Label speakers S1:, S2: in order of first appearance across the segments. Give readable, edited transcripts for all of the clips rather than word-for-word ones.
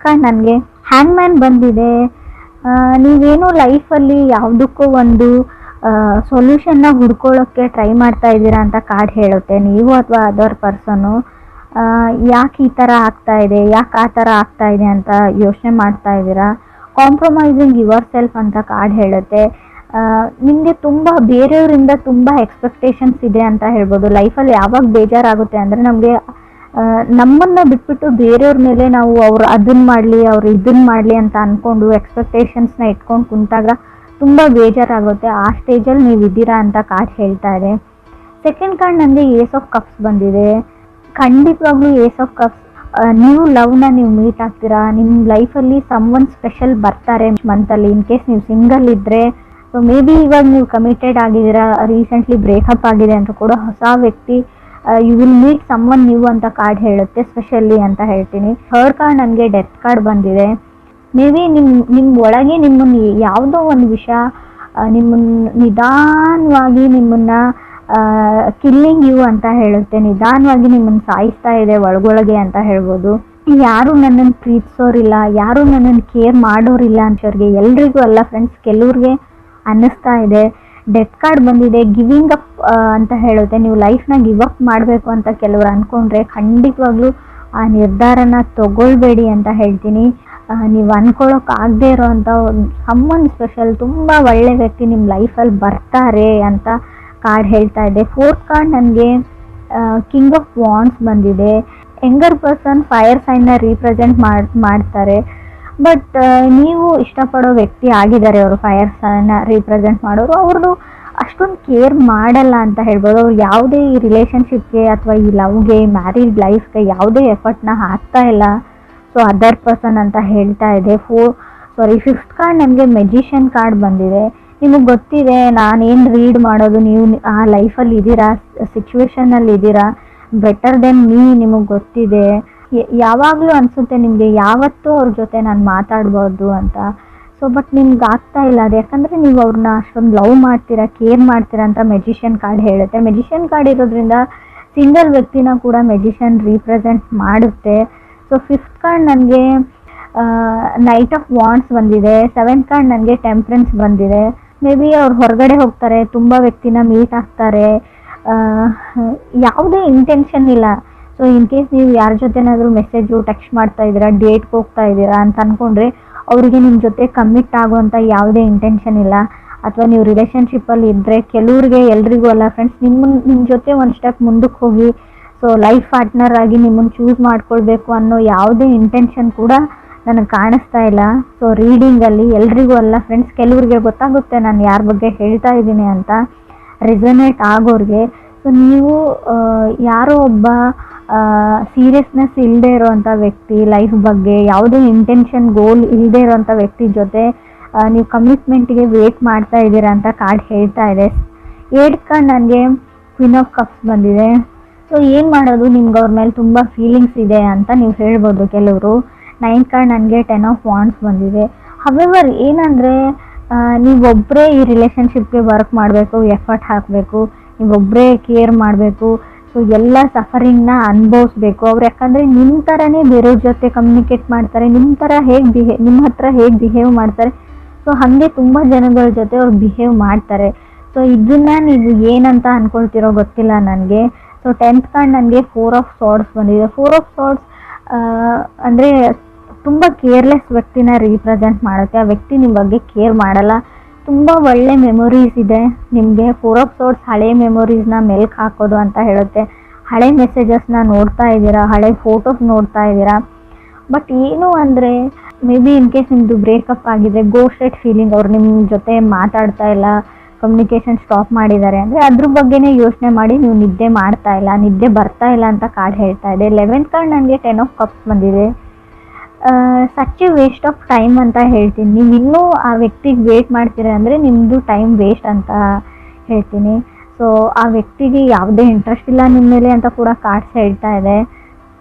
S1: Card ನನಗೆ ಹ್ಯಾಂಗ್ಮ್ಯಾನ್ ಬಂದಿದೆ. ನೀವೇನು ಲೈಫಲ್ಲಿ ಯಾವುದಕ್ಕೂ ಒಂದು ಸೊಲ್ಯೂಷನ್ನ ಹುಡ್ಕೊಳ್ಳೋಕ್ಕೆ ಟ್ರೈ ಮಾಡ್ತಾ ಇದ್ದೀರಾ ಅಂತ ಕಾರ್ಡ್ ಹೇಳುತ್ತೆ. ನೀವು ಅಥವಾ ಅದರ್ ಪರ್ಸನ್ನು ಯಾಕೆ ಈ ಥರ ಆಗ್ತಾ ಇದೆ, ಯಾಕೆ ಆ ಥರ ಆಗ್ತಾ ಇದೆ ಅಂತ ಯೋಚನೆ ಮಾಡ್ತಾ ಇದ್ದೀರಾ. ಕಾಂಪ್ರಮೈಸಿಂಗ್ ಯುವರ್ ಸೆಲ್ಫ್ ಅಂತ ಕಾರ್ಡ್ ಹೇಳುತ್ತೆ. ನಿಮಗೆ ತುಂಬ ಬೇರೆಯವರಿಂದ ತುಂಬ ಎಕ್ಸ್ಪೆಕ್ಟೇಷನ್ಸ್ ಇದೆ ಅಂತ ಹೇಳ್ಬೋದು. ಲೈಫಲ್ಲಿ ಯಾವಾಗ ಬೇಜಾರಾಗುತ್ತೆ ಅಂದರೆ ನಮಗೆ ನಮ್ಮನ್ನು ಬಿಟ್ಬಿಟ್ಟು ಬೇರೆಯವ್ರ ಮೇಲೆ ನಾವು ಅವ್ರು ಅದನ್ನು ಮಾಡಲಿ ಅವ್ರು ಇದನ್ನು ಮಾಡಲಿ ಅಂತ ಅಂದ್ಕೊಂಡು ಎಕ್ಸ್ಪೆಕ್ಟೇಷನ್ಸ್ನ ಇಟ್ಕೊಂಡು ಕುಂತಾಗ ತುಂಬ ಬೇಜಾರಾಗುತ್ತೆ. ಆ ಸ್ಟೇಜಲ್ಲಿ ನೀವು ಇದ್ದೀರಾ ಅಂತ ಕಾರ್ಡ್ ಹೇಳ್ತಾ ಇದೆ. ಸೆಕೆಂಡ್ ಕಾರ್ಡ್ ನನಗೆ ಏಸ್ ಆಫ್ ಕಪ್ಸ್ ಬಂದಿದೆ. ಖಂಡಿತವಾಗ್ಲೂ ಏಸ್ ಆಫ್ ಕಪ್ಸ್ ನೀವು ಲವ್ನ ನೀವು ಮೀಟ್ ಆಗ್ತೀರಾ. ನಿಮ್ಮ ಲೈಫಲ್ಲಿ ಸಮ್ವನ್ ಸ್ಪೆಷಲ್ ಬರ್ತಾರೆ ಮಂತಲ್ಲಿ. ಇನ್ ಕೇಸ್ ನೀವು ಸಿಂಗಲ್ ಇದ್ದರೆ, ಸೊ ಮೇ ಬಿ ಇವಾಗ ನೀವು ಕಮಿಟೆಡ್ ಆಗಿದ್ದೀರಾ, ರೀಸೆಂಟ್ಲಿ ಬ್ರೇಕಪ್ ಆಗಿದೆ ಅಂತ ಕೂಡ ಹೊಸ ವ್ಯಕ್ತಿ you will meet someone new ಅಂತ ಕಾರ್ಡ್ ಹೇಳುತ್ತೆ, ಸ್ಪೆಷಲಿ ಅಂತ ಹೇಳ್ತೀನಿ. ಥರ್ಡ್ ಕಾರ್ಡ್ ನನಗೆ ಡೆತ್ ಕಾರ್ಡ್ ಬಂದಿದೆ. ಮೇ ಬಿ ನಿಮ್ಮ ಒಳಗೆ ನಿಮ್ಮನ್ನು ಯಾವುದೋ ಒಂದು ವಿಷಯ ನಿಮ್ಮನ್ನು ನಿಧಾನವಾಗಿ ನಿಮ್ಮನ್ನು ಕಿಲ್ಲಿಂಗ್ ಯು ಅಂತ ಹೇಳುತ್ತೆ. ನಿಧಾನವಾಗಿ ನಿಮ್ಮನ್ನು ಸಾಯಿಸ್ತಾ ಇದೆ ಒಳಗೊಳಗೆ ಅಂತ ಹೇಳ್ಬೋದು. ಯಾರು ನನ್ನನ್ನು ಪ್ರೀತಿಸೋರಿಲ್ಲ, ಯಾರು ನನ್ನನ್ನು ಕೇರ್ ಮಾಡೋರಿಲ್ಲ ಅಂತವ್ರಿಗೆ ಎಲ್ರಿಗೂ ಅಲ್ಲ ಫ್ರೆಂಡ್ಸ್, ಕೆಲವ್ರಿಗೆ ಅನ್ನಿಸ್ತಾ ಇದೆ. ಡೆತ್ ಕಾರ್ಡ್ ಬಂದಿದೆ. ಗಿವಿಂಗ್ ಅಪ್ ಅಂತ ಹೇಳುತ್ತೆ. ನೀವು ಲೈಫ್ನ ಗಿವ್ ಅಪ್ ಮಾಡಬೇಕು ಅಂತ ಕೆಲವರು ಅಂದ್ಕೊಂಡ್ರೆ ಖಂಡಿತವಾಗ್ಲೂ ಆ ನಿರ್ಧಾರನ ತಗೊಳ್ಬೇಡಿ ಅಂತ ಹೇಳ್ತೀನಿ. ನೀವು ಅಂದ್ಕೊಳ್ಳೋಕ್ಕಾಗದೇ ಇರೋವಂಥ ಸಮ್ಮನ್ ಸ್ಪೆಷಲ್ ತುಂಬ ಒಳ್ಳೆ ವ್ಯಕ್ತಿ ನಿಮ್ಮ ಲೈಫಲ್ಲಿ ಬರ್ತಾರೆ ಅಂತ ಕಾರ್ಡ್ ಹೇಳ್ತಾ ಇದೆ. ಫೋರ್ತ್ ಕಾರ್ಡ್ ನನಗೆ ಕಿಂಗ್ ಆಫ್ ವಾಂಡ್ಸ್ ಬಂದಿದೆ. ಯಂಗರ್ ಪರ್ಸನ್ ಫೈರ್ ಸೈನ್ನ ರೀಪ್ರೆಸೆಂಟ್ ಮಾಡ್ತಾರೆ. ಬಟ್ ನೀವು ಇಷ್ಟಪಡೋ ವ್ಯಕ್ತಿ ಆಗಿದ್ದಾರೆ ಅವರು ಫೈರ್ ಸೈನ್ನ ರೀಪ್ರೆಸೆಂಟ್ ಮಾಡೋರು. ಅವ್ರದ್ದು ಅಷ್ಟೊಂದು ಕೇರ್ ಮಾಡಲ್ಲ ಅಂತ ಹೇಳ್ಬೋದು. ಅವ್ರು ಯಾವುದೇ ಈ ರಿಲೇಷನ್ಶಿಪ್ಗೆ ಅಥವಾ ಈ ಲವ್ಗೆ ಮ್ಯಾರಿಡ್ ಲೈಫ್ಗೆ ಯಾವುದೇ ಎಫರ್ಟ್ನ ಹಾಕ್ತಾ ಇಲ್ಲ. ಸೊ ಅದರ್ ಪರ್ಸನ್ ಅಂತ ಹೇಳ್ತಾ ಇದೆ. ಫಿಫ್ತ್ ಕಾರ್ಡ್ ನನಗೆ ಮೆಜಿಷಿಯನ್ ಕಾರ್ಡ್ ಬಂದಿದೆ. ನಿಮಗೆ ಗೊತ್ತಿದೆ ನಾನೇನು ರೀಡ್ ಮಾಡೋದು, ನೀವು ಆ ಲೈಫಲ್ಲಿ ಇದ್ದೀರಾ, ಸಿಚುವೇಶನಲ್ಲಿ ಇದ್ದೀರಾ, ಬೆಟರ್ ದೆನ್ ಮೀ ನಿಮಗೆ ಗೊತ್ತಿದೆ. ಯಾವಾಗಲೂ ಅನಿಸುತ್ತೆ ನಿಮಗೆ ಯಾವತ್ತೂ ಅವ್ರ ಜೊತೆ ನಾನು ಮಾತಾಡ್ಬೋದು ಅಂತ. ಸೊ ಬಟ್ ನಿಮ್ಗೆ ಆಗ್ತಾ ಇಲ್ಲ ಅದು, ಯಾಕಂದರೆ ನೀವು ಅವ್ರನ್ನ ಅಷ್ಟೊಂದು ಲವ್ ಮಾಡ್ತೀರಾ, ಕೇರ್ ಮಾಡ್ತೀರಾ ಅಂತ ಮೆಜಿಷಿಯನ್ ಕಾರ್ಡ್ ಹೇಳುತ್ತೆ. ಮೆಜಿಷಿಯನ್ ಕಾರ್ಡ್ ಇರೋದ್ರಿಂದ ಸಿಂಗಲ್ ವ್ಯಕ್ತಿನ ಕೂಡ ಮೆಜಿಷಿಯನ್ ರೀಪ್ರೆಸೆಂಟ್ ಮಾಡುತ್ತೆ. ಸೊ ಫಿಫ್ತ್ ಕಾರ್ಡ್ ನನಗೆ ನೈಟ್ ಆಫ್ ವಾಂಡ್ಸ್ ಬಂದಿದೆ. ಸೆವೆಂತ್ ಕಾರ್ಡ್ ನನಗೆ ಟೆಂಪ್ರೆನ್ಸ್ ಬಂದಿದೆ. ಮೇ ಬಿ ಅವ್ರು ಹೊರಗಡೆ ಹೋಗ್ತಾರೆ, ತುಂಬ ವ್ಯಕ್ತಿನ ಮೀಟ್ ಆಗ್ತಾರೆ, ಯಾವುದೇ ಇಂಟೆನ್ಷನ್ ಇಲ್ಲ. ಸೊ ಇನ್ ಕೇಸ್ ನೀವು ಯಾರ ಜೊತೆನಾದರೂ ಮೆಸೇಜು ಟೆಕ್ಸ್ಟ್ ಮಾಡ್ತಾ ಇದ್ದೀರಾ, ಡೇಟ್ಗೆ ಹೋಗ್ತಾ ಇದ್ದೀರಾ ಅಂತ ಅಂದ್ಕೊಂಡ್ರೆ ಅವರಿಗೆ ನಿಮ್ಮ ಜೊತೆ ಕಮಿಟ್ ಆಗುವಂಥ ಯಾವುದೇ ಇಂಟೆನ್ಷನ್ ಇಲ್ಲ. ಅಥವಾ ನೀವು ರಿಲೇಷನ್ಶಿಪ್ಪಲ್ಲಿ ಇದ್ದರೆ ಕೆಲವ್ರಿಗೆ ಎಲ್ರಿಗೂ ಅಲ್ಲ ಫ್ರೆಂಡ್ಸ್, ನಿಮ್ಮ ಜೊತೆ ಒಂದು ಸ್ಟೆಪ್ ಮುಂದಕ್ಕೆ ಹೋಗಿ ಸೊ ಲೈಫ್ ಪಾರ್ಟ್ನರ್ ಆಗಿ ನಿಮ್ಮನ್ನು ಚೂಸ್ ಮಾಡ್ಕೊಳ್ಬೇಕು ಅನ್ನೋ ಯಾವುದೇ ಇಂಟೆನ್ಷನ್ ಕೂಡ ನನಗೆ ಕಾಣಿಸ್ತಾ ಇಲ್ಲ. ಸೊ ರೀಡಿಂಗಲ್ಲಿ ಎಲ್ರಿಗೂ ಅಲ್ಲ ಫ್ರೆಂಡ್ಸ್, ಕೆಲವ್ರಿಗೆ ಗೊತ್ತಾಗುತ್ತೆ ನಾನು ಯಾರ ಬಗ್ಗೆ ಹೇಳ್ತಾ ಇದ್ದೀನಿ ಅಂತ, ರೆಸೊನೇಟ್ ಆಗೋರಿಗೆ. ಸೊ ನೀವು ಯಾರೋ ಒಬ್ಬ ಸೀರಿಯಸ್ನೆಸ್ ಇಲ್ಲದೆ ಇರೋವಂಥ ವ್ಯಕ್ತಿ, ಲೈಫ್ ಬಗ್ಗೆ ಯಾವುದೇ ಇಂಟೆನ್ಷನ್ ಗೋಲ್ ಇಲ್ಲದೆ ಇರೋವಂಥ ವ್ಯಕ್ತಿ ಜೊತೆ ನೀವು ಕಮಿಟ್ಮೆಂಟ್ಗೆ ವೇಟ್ ಮಾಡ್ತಾ ಇದ್ದೀರಾ ಅಂತ ಕಾರ್ಡ್ ಹೇಳ್ತಾ ಇದೆ. 8th ಕಾರ್ಡ್ ನನಗೆ ಕ್ವೀನ್ ಆಫ್ ಕಪ್ಸ್ ಬಂದಿದೆ. ಸೊ ಏನು ಮಾಡೋದು, ನಿಮ್ಗೆ ಅವ್ರ ಮೇಲೆ ತುಂಬ ಫೀಲಿಂಗ್ಸ್ ಇದೆ ಅಂತ ನೀವು ಹೇಳ್ಬೋದು ಕೆಲವರು. 9th ಕಾರ್ಡ್ ನನಗೆ 10 ಆಫ್ ವಾಂಡ್ಸ್ ಬಂದಿದೆ. ಹವೆವರ್ ಏನಂದರೆ ನೀವೊಬ್ಬರೇ ಈ ರಿಲೇಷನ್ಶಿಪ್ಗೆ ವರ್ಕ್ ಮಾಡಬೇಕು, ಎಫರ್ಟ್ ಹಾಕಬೇಕು, ನೀವೊಬ್ಬರೇ ಕೇರ್ ಮಾಡಬೇಕು. ಸೊ ಎಲ್ಲ ಸಫರಿಂಗ್ನ ಅನುಭವಿಸ್ಬೇಕು ಅವ್ರು. ಯಾಕಂದರೆ ನಿಮ್ಮ ಥರನೇ ಬೇರೆಯವ್ರ ಜೊತೆ ಕಮ್ಯುನಿಕೇಟ್ ಮಾಡ್ತಾರೆ, ನಿಮ್ಮ ಥರ ನಿಮ್ಮ ಹತ್ರ ಹೇಗೆ ಬಿಹೇವ್ ಮಾಡ್ತಾರೆ, ಸೊ ಹಾಗೆ ತುಂಬ ಜನಗಳ ಜೊತೆ ಅವ್ರು ಬಿಹೇವ್ ಮಾಡ್ತಾರೆ. ಸೊ ಇದನ್ನು ನೀವು ಏನಂತ ಅಂದ್ಕೊಳ್ತಿರೋ ಗೊತ್ತಿಲ್ಲ ನನಗೆ. ಸೊ 10th ಕಾರ್ಡ್ ನನಗೆ 4 ಆಫ್ ಸಾರ್ಡ್ಸ್ ಬಂದಿದೆ. 4 ಆಫ್ ಸಾರ್ಡ್ಸ್ ಅಂದರೆ ತುಂಬ ಕೇರ್ಲೆಸ್ ವ್ಯಕ್ತಿನ ರೀಪ್ರೆಸೆಂಟ್ ಮಾಡುತ್ತೆ. ಆ ವ್ಯಕ್ತಿ ನಿಮ್ಮ ಬಗ್ಗೆ ಕೇರ್ ಮಾಡಲ್ಲ. ತುಂಬ ಒಳ್ಳೆ ಮೆಮೊರೀಸ್ ಇದೆ ನಿಮಗೆ. 4 ಆಫ್ ಸಾರ್ಡ್ಸ್ ಹಳೆ ಮೆಮೊರೀಸ್ನ ಮೆಲ್ಕ್ ಹಾಕೋದು ಅಂತ ಹೇಳುತ್ತೆ. ಹಳೆ ಮೆಸೇಜಸ್ನ ನೋಡ್ತಾ ಇದ್ದೀರಾ, ಹಳೆ ಫೋಟೋಸ್ ನೋಡ್ತಾ ಇದ್ದೀರಾ. ಬಟ್ ಏನು ಅಂದರೆ ಮೇ ಬಿ ಇನ್ ಕೇಸ್ ನಿಮ್ಮದು ಬ್ರೇಕಪ್ ಆಗಿದೆ, ಗೋಸ್ಟೆಡ್ ಫೀಲಿಂಗ್, ಅವ್ರು ನಿಮ್ಮ ಜೊತೆ ಮಾತಾಡ್ತಾ ಇಲ್ಲ, ಕಮ್ಯುನಿಕೇಷನ್ ಸ್ಟಾಪ್ ಮಾಡಿದ್ದಾರೆ ಅಂದರೆ ಅದ್ರ ಬಗ್ಗೆನೇ ಯೋಚನೆ ಮಾಡಿ ನೀವು ನಿದ್ದೆ ಮಾಡ್ತಾ ಇಲ್ಲ, ನಿದ್ದೆ ಬರ್ತಾ ಇಲ್ಲ ಅಂತ ಕಾರ್ಡ್ ಹೇಳ್ತಾ ಇದೆ. 11th ಕಾರ್ಡ್ ನನಗೆ 10 ಆಫ್ ಕಪ್ಸ್ ಬಂದಿದೆ. Such A waste of time ಅಂತ ಹೇಳ್ತೀನಿ. ನೀವು ಇನ್ನೂ ಆ ವ್ಯಕ್ತಿಗೆ ವೇಟ್ ಮಾಡ್ತೀರಾ ಅಂದರೆ ನಿಮ್ಮದು ಟೈಮ್ ವೇಸ್ಟ್ ಅಂತ ಹೇಳ್ತೀನಿ. ಸೊ ಆ ವ್ಯಕ್ತಿಗೆ ಯಾವುದೇ ಇಂಟ್ರೆಸ್ಟ್ ಇಲ್ಲ ನಿಮ್ಮ ಮೇಲೆ ಅಂತ ಕೂಡ ಕಾರ್ಡ್ಸ್ ಹೇಳ್ತಾ ಇದೆ.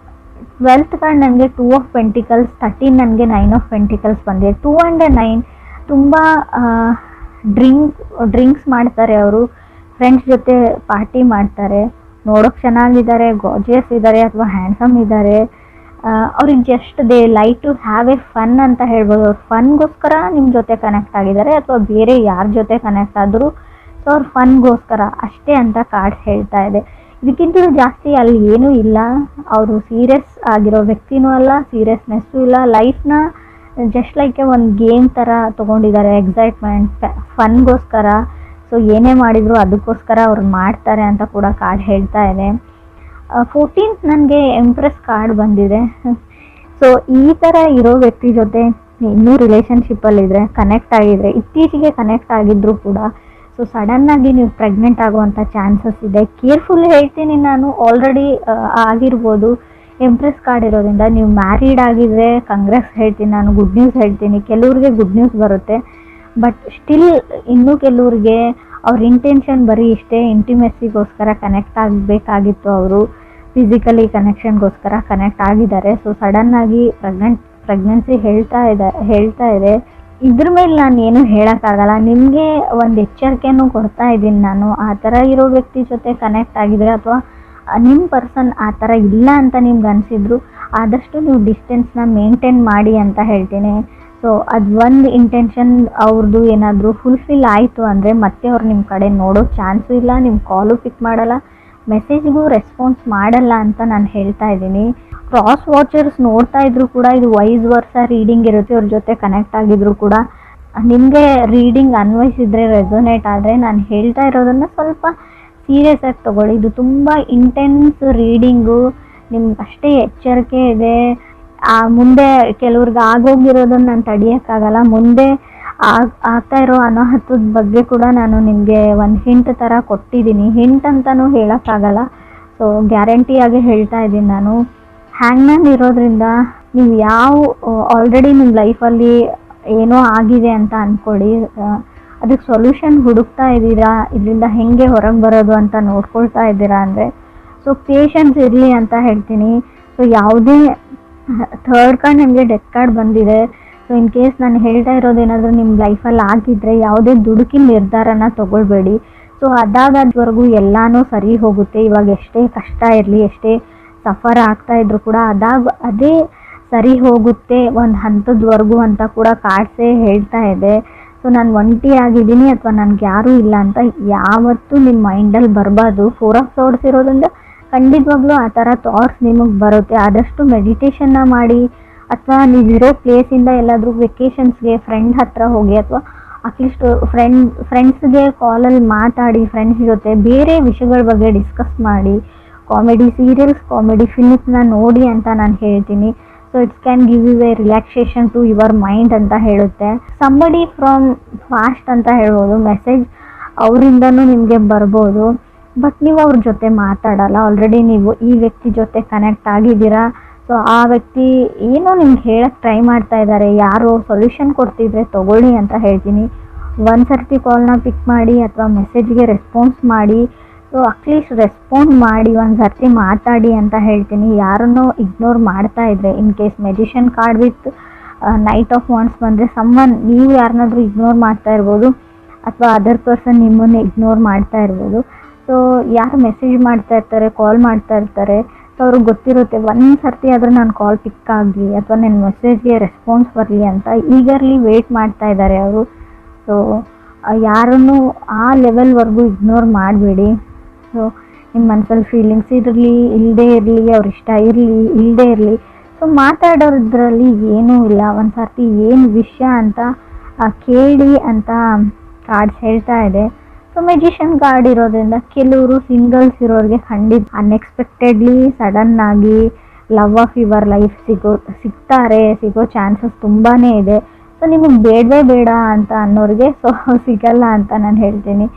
S1: 12th ಕಾರ್ಡ್ ನನಗೆ 2 ಆಫ್ ಪೆಂಟಿಕಲ್ಸ್, 13 ನನಗೆ 9 ಆಫ್ ಪೆಂಟಿಕಲ್ಸ್ ಬಂದಿದೆ. 2 ಆ್ಯಂಡ್ 9 ತುಂಬ ಡ್ರಿಂಕ್ಸ್ ಮಾಡ್ತಾರೆ ಅವರು, ಫ್ರೆಂಡ್ಸ್ ಜೊತೆ ಪಾರ್ಟಿ ಮಾಡ್ತಾರೆ, ನೋಡೋಕ್ಕೆ ಚೆನ್ನಾಗಿದ್ದಾರೆ, ಗಾರ್ಜಿಯಸ್ ಇದ್ದಾರೆ ಅಥವಾ ಹ್ಯಾಂಡ್ಸಮ್ ಇದ್ದಾರೆ, ಅವ್ರಿಗೆ just they like to have a fun ಅಂತ ಹೇಳ್ಬೋದು. ಅವ್ರು ಫನ್ಗೋಸ್ಕರ ನಿಮ್ಮ ಜೊತೆ ಕನೆಕ್ಟ್ ಆಗಿದ್ದಾರೆ, ಅಥವಾ ಬೇರೆ ಯಾರ ಜೊತೆ ಕನೆಕ್ಟ್ ಆದರೂ ಸೊ ಅವ್ರು ಫನ್ಗೋಸ್ಕರ ಅಷ್ಟೇ ಅಂತ ಕಾರ್ಡ್ಸ್ ಹೇಳ್ತಾ ಇದೆ. ಇದಕ್ಕಿಂತಲೂ ಜಾಸ್ತಿ ಅಲ್ಲಿ ಏನೂ ಇಲ್ಲ. ಅವರು ಸೀರಿಯಸ್ ಆಗಿರೋ ವ್ಯಕ್ತಿನೂ ಅಲ್ಲ, ಸೀರಿಯಸ್ನೆಸ್ಸು ಇಲ್ಲ. ಲೈಫ್ನ ಜಸ್ಟ್ ಲೈಕ್ ಒಂದು ಗೇಮ್ ಥರ ತೊಗೊಂಡಿದ್ದಾರೆ, ಎಕ್ಸೈಟ್ಮೆಂಟ್ ಫನ್ಗೋಸ್ಕರ. ಸೊ ಏನೇ ಮಾಡಿದರೂ ಅದಕ್ಕೋಸ್ಕರ ಅವ್ರು ಮಾಡ್ತಾರೆ ಅಂತ ಕೂಡ ಕಾರ್ಡ್ ಹೇಳ್ತಾ ಇದೆ. 14th ನನಗೆ ಎಂಪ್ರೆಸ್ ಕಾರ್ಡ್ ಬಂದಿದೆ. ಸೊ ಈ ಥರ ಇರೋ ವ್ಯಕ್ತಿ ಜೊತೆ ಇನ್ನೂ ರಿಲೇಷನ್ಶಿಪ್ಪಲ್ಲಿದ್ದರೆ, ಕನೆಕ್ಟ್ ಆಗಿದ್ರೆ, ಇತ್ತೀಚೆಗೆ ಕನೆಕ್ಟ್ ಆಗಿದ್ದರೂ ಕೂಡ ಸೊ ಸಡನ್ನಾಗಿ ನೀವು ಪ್ರೆಗ್ನೆಂಟ್ ಆಗುವಂಥ ಚಾನ್ಸಸ್ ಇದೆ. ಕೇರ್ಫುಲ್ ಹೇಳ್ತೀನಿ ನಾನು, ಆಲ್ರೆಡಿ ಆಗಿರ್ಬೋದು. ಎಂಪ್ರೆಸ್ ಕಾರ್ಡ್ ಇರೋದ್ರಿಂದ ನೀವು ಮ್ಯಾರಿಡ್ ಆಗಿದ್ರೆ ಕಂಗ್ರೆಸ್ ಹೇಳ್ತೀನಿ ನಾನು, ಗುಡ್ ನ್ಯೂಸ್ ಹೇಳ್ತೀನಿ. ಕೆಲವ್ರಿಗೆ ಗುಡ್ ನ್ಯೂಸ್ ಬರುತ್ತೆ, ಬಟ್ ಸ್ಟಿಲ್ ಇನ್ನೂ ಕೆಲವ್ರಿಗೆ ಅವ್ರ ಇಂಟೆನ್ಷನ್ ಬರೀ ಇಷ್ಟೇ, ಇಂಟಿಮೆಸಿಗೋಸ್ಕರ ಕನೆಕ್ಟ್ ಆಗಬೇಕಾಗಿತ್ತು. ಅವರು ಫಿಸಿಕಲಿ ಕನೆಕ್ಷನ್ಗೋಸ್ಕರ ಕನೆಕ್ಟ್ ಆಗಿದ್ದಾರೆ. ಸೊ ಸಡನ್ನಾಗಿ ಪ್ರೆಗ್ನೆನ್ಸಿ ಹೇಳ್ತಾ ಇದೆ. ಇದ್ರ ಮೇಲೆ ನಾನು ಏನು ಹೇಳೋಕ್ಕಾಗಲ್ಲ. ನಿಮಗೆ ಒಂದು ಎಚ್ಚರಿಕೆನೂ ಕೊಡ್ತಾ ಇದ್ದೀನಿ ನಾನು. ಆ ಥರ ಇರೋ ವ್ಯಕ್ತಿ ಜೊತೆ ಕನೆಕ್ಟ್ ಆಗಿದ್ರೆ, ಅಥವಾ ನಿಮ್ಮ ಪರ್ಸನ್ ಆ ಥರ ಇಲ್ಲ ಅಂತ ನಿಮ್ಗೆ ಅನಿಸಿದ್ರು, ಆದಷ್ಟು ನೀವು ಡಿಸ್ಟೆನ್ಸ್ನ ಮೇಂಟೈನ್ ಮಾಡಿ ಅಂತ ಹೇಳ್ತೀನಿ. ಸೊ ಅದು ಒಂದು ಇಂಟೆನ್ಷನ್ ಅವ್ರದ್ದು ಏನಾದರೂ ಫುಲ್ಫಿಲ್ ಆಯಿತು ಅಂದರೆ ಮತ್ತೆ ಅವ್ರು ನಿಮ್ಮ ಕಡೆ ನೋಡೋ ಚಾನ್ಸು ಇಲ್ಲ, ನಿಮ್ಮ ಕಾಲು ಪಿಕ್ ಮಾಡಲ್ಲ, ಮೆಸೇಜ್ಗೂ ರೆಸ್ಪಾನ್ಸ್ ಮಾಡಲ್ಲ ಅಂತ ನಾನು ಹೇಳ್ತಾ ಇದ್ದೀನಿ. ಕ್ರಾಸ್ ವಾಚರ್ಸ್ ನೋಡ್ತಾ ಇದ್ರು ಕೂಡ ಇದು ವೈಸ್ ವರ್ಸ ರೀಡಿಂಗ್ ಇರುತ್ತೆ. ಅವ್ರ ಜೊತೆ ಕನೆಕ್ಟ್ ಆಗಿದ್ರು ಕೂಡ ನಿಮಗೆ ರೀಡಿಂಗ್ ಅನ್ವಯಿಸಿದ್ರೆ, ರೆಸೊನೇಟ್ ಆದರೆ, ನಾನು ಹೇಳ್ತಾ ಇರೋದನ್ನು ಸ್ವಲ್ಪ ಸೀರಿಯಸ್ ಆಗಿ ತೊಗೊಳ್ಳಿ. ಇದು ತುಂಬ ಇಂಟೆನ್ಸ್ ರೀಡಿಂಗು, ನಿಮ್ಗೆ ಅಷ್ಟೇ ಎಚ್ಚರಿಕೆ ಇದೆ. ಮುಂದೆ ಕೆಲವ್ರಿಗೆ ಆಗೋಗಿರೋದನ್ನು ನಾನು ತಡೆಯೋಕ್ಕಾಗಲ್ಲ. ಮುಂದೆ ಆಗ್ತಾ ಇರೋ ಅನಾಹುತದ ಬಗ್ಗೆ ಕೂಡ ನಾನು ನಿಮಗೆ ಒಂದು ಹಿಂಟ್ ಥರ ಕೊಟ್ಟಿದ್ದೀನಿ. ಹಿಂಟ್ ಅಂತಲೂ ಹೇಳೋಕ್ಕಾಗಲ್ಲ, ಸೊ ಗ್ಯಾರಂಟಿಯಾಗಿ ಹೇಳ್ತಾ ಇದ್ದೀನಿ ನಾನು. ಹ್ಯಾಂಗ್ಮ್ಯಾನ್ ಇರೋದ್ರಿಂದ ನೀವು ಆಲ್ರೆಡಿ ನಿಮ್ಮ ಲೈಫಲ್ಲಿ ಏನೋ ಆಗಿದೆ ಅಂತ ಅಂದ್ಕೊಳ್ಳಿ, ಅದಕ್ಕೆ ಸೊಲ್ಯೂಷನ್ ಹುಡುಕ್ತಾ ಇದ್ದೀರಾ, ಇದರಿಂದ ಹೇಗೆ ಹೊರಗೆ ಬರೋದು ಅಂತ ನೋಡ್ಕೊಳ್ತಾ ಇದ್ದೀರಾ ಅಂದರೆ ಸೊ ಪೇಷನ್ಸ್ ಇರಲಿ ಅಂತ ಹೇಳ್ತೀನಿ. ಸೊ ಯಾವುದೇ ಥರ್ಡ್ ಕಾರ್ಡ್ ನಿಮಗೆ ಡೆತ್ ಕಾರ್ಡ್ ಬಂದಿದೆ. ಸೊ ಇನ್ ಕೇಸ್ ನಾನು ಹೇಳ್ತಾ ಇರೋದೇನಾದರೂ ನಿಮ್ಮ ಲೈಫಲ್ಲಿ ಆಗಿದ್ದರೆ ಯಾವುದೇ ದುಡುಕಿನ ನಿರ್ಧಾರನ ತೊಗೊಳ್ಬೇಡಿ. ಸೊ ಅದಾಗದ್ವರೆಗೂ ಎಲ್ಲನೂ ಸರಿ ಹೋಗುತ್ತೆ. ಇವಾಗ ಎಷ್ಟೇ ಕಷ್ಟ ಇರಲಿ, ಎಷ್ಟೇ ಸಫರ್ ಆಗ್ತಾಯಿದ್ರು ಕೂಡ ಅದೇ ಸರಿ ಹೋಗುತ್ತೆ ಒಂದು ಹಂತದವರೆಗೂ ಅಂತ ಕೂಡ ಕಾರ್ಡ್ಸೇ ಹೇಳ್ತಾ ಇದೆ. ಸೊ ನಾನು ಒಂಟಿ ಆಗಿದ್ದೀನಿ ಅಥವಾ ನನಗೆ ಯಾರೂ ಇಲ್ಲ ಅಂತ ಯಾವತ್ತೂ ನಿಮ್ಮ ಮೈಂಡಲ್ಲಿ ಬರಬಾರ್ದು. 4 ಆಫ್ ಸೋರ್ಡ್ಸ್ ಇರೋದ್ರಿಂದ ಖಂಡಿತವಾಗ್ಲೂ ಆ ಥರ ಥಾಟ್ಸ್ ನಿಮಗೆ ಬರುತ್ತೆ. ಆದಷ್ಟು ಮೆಡಿಟೇಷನ್ನ ಮಾಡಿ, ಅಥವಾ ನೀವಿರೋ ಪ್ಲೇಸಿಂದ ಎಲ್ಲಾದರೂ ವೆಕೇಷನ್ಸ್ಗೆ ಫ್ರೆಂಡ್ ಹತ್ರ ಹೋಗಿ, ಅಥವಾ ಅಟ್ಲೀಸ್ಟ್ ಫ್ರೆಂಡ್ಸ್ಗೆ ಕಾಲಲ್ಲಿ ಮಾತಾಡಿ, ಫ್ರೆಂಡ್ಸ್ ಜೊತೆ ಬೇರೆ ವಿಷಯಗಳ ಬಗ್ಗೆ ಡಿಸ್ಕಸ್ ಮಾಡಿ, ಕಾಮಿಡಿ ಸೀರಿಯಲ್ಸ್, ಕಾಮಿಡಿ ಫಿಲ್ಮ್ಸ್ನ ನೋಡಿ ಅಂತ ನಾನು ಹೇಳ್ತೀನಿ. So it's can give you a relaxation to your mind ಅಂತ ಹೇಳುತ್ತೆ. ಸಂಬಡಿ ಫ್ರಮ್ ಫಾಸ್ಟ್ ಅಂತ ಹೇಳ್ಬೋದು, ಮೆಸೇಜ್ ಅವರಿಂದನೂ ನಿಮಗೆ ಬರ್ಬೋದು, ಬಟ್ ನೀವು ಅವ್ರ ಜೊತೆ ಮಾತಾಡಲ್ಲ. ಆಲ್ರೆಡಿ ನೀವು ಈ ವ್ಯಕ್ತಿ ಜೊತೆ ಕನೆಕ್ಟ್ ಆಗಿದ್ದೀರಾ. ಸೊ ಆ ವ್ಯಕ್ತಿ ಏನೋ ನಿಮ್ಗೆ ಹೇಳಕ್ಕೆ ಟ್ರೈ ಮಾಡ್ತಾ ಇದ್ದಾರೆ, ಯಾರೋ ಸೊಲ್ಯೂಷನ್ ಕೊಡ್ತಿದ್ರೆ ತೊಗೊಳ್ಳಿ ಅಂತ ಹೇಳ್ತೀನಿ. ಒಂದು ಸರ್ತಿ ಕಾಲ್ನ ಪಿಕ್ ಮಾಡಿ ಅಥವಾ ಮೆಸೇಜ್ಗೆ ರೆಸ್ಪಾನ್ಸ್ ಮಾಡಿ. ಸೊ ಅಟ್ಲೀಸ್ಟ್ ರೆಸ್ಪಾಂಡ್ ಮಾಡಿ, ಒಂದು ಸರ್ತಿ ಮಾತಾಡಿ ಅಂತ ಹೇಳ್ತೀನಿ. ಯಾರನ್ನೋ ಇಗ್ನೋರ್ ಮಾಡ್ತಾ ಇದ್ರೆ, in case magician card with knight of wands ಬಂದರೆ ನೀವು ಯಾರನ್ನಾದ್ರೂ ಇಗ್ನೋರ್ ಮಾಡ್ತಾ ಇರ್ಬೋದು, ಅಥವಾ ಅದರ್ ಪರ್ಸನ್ ನಿಮ್ಮನ್ನು ಇಗ್ನೋರ್ ಮಾಡ್ತಾ ಇರ್ಬೋದು. ಸೊ ಯಾರು ಮೆಸೇಜ್ ಮಾಡ್ತಾ ಇರ್ತಾರೆ, ಕಾಲ್ ಮಾಡ್ತಾ ಇರ್ತಾರೆ, ಸೊ ಅವ್ರಿಗೆ ಗೊತ್ತಿರುತ್ತೆ ಒಂದು ಸರ್ತಿ ಆದರೂ ನಾನು ಕಾಲ್ ಪಿಕ್ ಆಗಲಿ ಅಥವಾ ನನ್ನ ಮೆಸೇಜ್ಗೆ ರೆಸ್ಪಾನ್ಸ್ ಬರಲಿ ಅಂತ ಈಗರ್ಲಿ ವೆಯ್ಟ್ ಮಾಡ್ತಾ ಇದ್ದಾರೆ ಅವರು. ಸೊ ಯಾರನ್ನು ಆ ಲೆವೆಲ್ವರೆಗೂ ಇಗ್ನೋರ್ ಮಾಡಬೇಡಿ. ಸೊ ನಿಮ್ಮ ಮನಸ್ಸಲ್ಲಿ ಫೀಲಿಂಗ್ಸ್ ಇರಲಿ, ಇಲ್ಲದೇ ಇರಲಿ, ಅವ್ರ ಇಷ್ಟ ಇರಲಿ, ಇಲ್ಲದೇ ಇರಲಿ, ಸೊ ಮಾತಾಡೋದ್ರಲ್ಲಿ ಏನೂ ಇಲ್ಲ. ಒಂದು ಸರ್ತಿ ಏನು ವಿಷಯ ಅಂತ ಕೇಳಿ ಅಂತ ಕಾರ್ಡ್ಸ್ ಹೇಳ್ತಾ ಇದೆ. ಸೊ ಮೆಜಿಷಿಯನ್ ಕಾರ್ಡ್ ಇರೋದ್ರಿಂದ ಕೆಲವರು ಸಿಂಗಲ್ಸ್ ಇರೋರಿಗೆ ಖಂಡಿತ ಅನ್ಎಕ್ಸ್ಪೆಕ್ಟೆಡ್ಲಿ ಸಡನ್ನಾಗಿ ಲವ್ ಆಫ್ ಯುವರ್ ಲೈಫ್ ಸಿಗೋ ಚಾನ್ಸಸ್ ತುಂಬಾ ಇದೆ. ಸೊ ನಿಮಗೆ ಬೇಡವೇ ಬೇಡ ಅಂತ ಅನ್ನೋರಿಗೆ ಸೊ ಸಿಗಲ್ಲ ಅಂತ ನಾನು ಹೇಳ್ತೀನಿ.